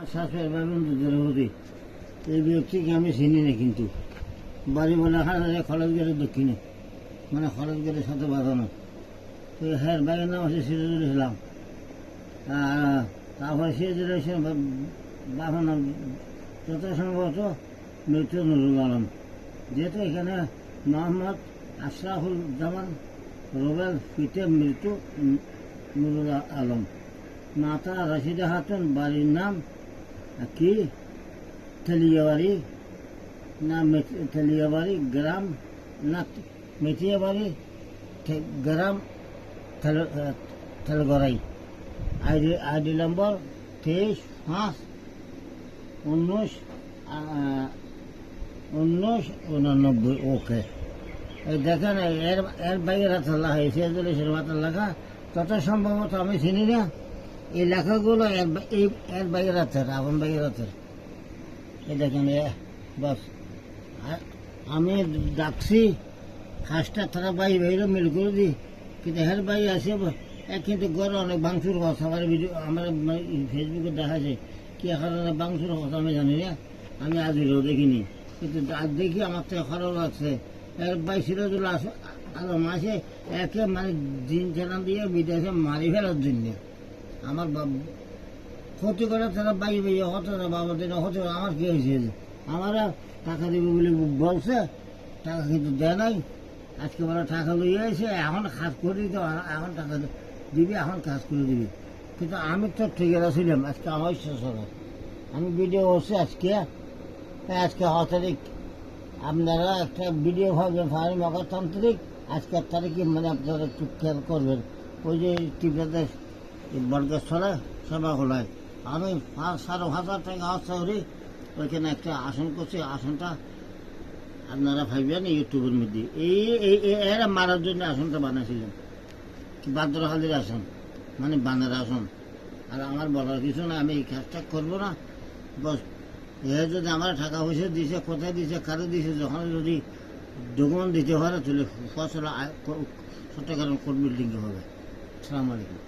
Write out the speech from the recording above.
আমার শাশুড়ি বাবুদি এই ব্যক্তিকে আমি চিনি না, কিন্তু বাড়ি বলে খরচগড়ের দক্ষিণে, মানে খরচগড়ের সাথে বাঁধানো। তো হ্যাঁ বাইরের নাম হচ্ছে সিরাজুল ইসলাম। তারপরে সিরাজুল ইসলাম বাবার নাম যত সম্ভবত মৃত্যু নুরুল আলম। যেহেতু এখানে মোহাম্মদ আশরাফুল জামান রুবেল পিতে মৃত্যু নুরুল আলম। মাতা রশিদা খাতুন, বাড়ির নাম কি তেলিয়াবাড়ি না তেলিয়াবাড়ি গ্রাম না মেথিয়াবাড়ি গ্রাম থেলগড়াই। আইডি নম্বর 23/5/1989। ওকে, এই দেখেন এর বাইরের হাতে লেখা, সিরাজুল ইসলাম হাতের লেখা। তত সম্ভবত আমি চিনি না এই লেখাগুলো এর বাইরের হাতের, আপন বাইরের হাতের। এই দেখেন বাস আমি ডাকছি হাঁসটা, তারা বাইরে মিল করে দিই, কিন্তু হের বাই আসে কিন্তু গড়ে অনেক বাংশুর কথা। আমার ভিডিও আমার ফেসবুকে দেখা যায় কি কারণে বাংশুর কথা আমি জানি না, আমি আজও দেখিনি, কিন্তু আজ দেখি আমার তো খারাপ লাগছে। এর বাই সিরাজুল আলম আসে একে মানে দিন চালান দিয়ে বিদেশে মারি ফেলার জন্য আমার ক্ষতি করে। তারা বাই হতে বাবা দিন হতে আমার কি হয়েছে, আমার টাকা দিবে বলে বলছে, টাকা কিন্তু দেয় নাই। আজকে বলে টাকা লইয়ে এসে এখন কাজ করে দিতে, এখন টাকা দিবি, এখন কাজ করে দিবি। কিন্তু আমি তো ঠিক ছিলাম, আজকে আমার শেষ হবে। আমি ভিডিও করছি আজকে 6 তারিখ। আপনারা একটা ভিডিও ভাববেন ফার্মি মগজতান্ত্রিক আজকের তারিখে, মানে আপনারা একটু খেয়াল করবেন। ওই যে টিপেতে বর্গস্থলে সেবা হলায় আমি 5,500 টাকা খরচা করি, ওইখানে একটা আসন করছি। আসনটা আপনারা ভাববেন ইউটিউবের মধ্যে এরা মারার জন্য আসনটা বানাইছিলেন, বাদ্রহালির আসন, মানে বানের আসন। আর আমার বলার কিছু না, আমি এই কাজটা করবো না। বস এ যদি আমার টাকা পয়সা দিছে, কোথায় দিছে, কারো দিছে, যখন যদি ডকুমেন্ট দিতে পারে তাহলে ফসল চট্টগ্রাম কোর্ট বিল্ডিংয়ে হবে। আসসালামু আলাইকুম।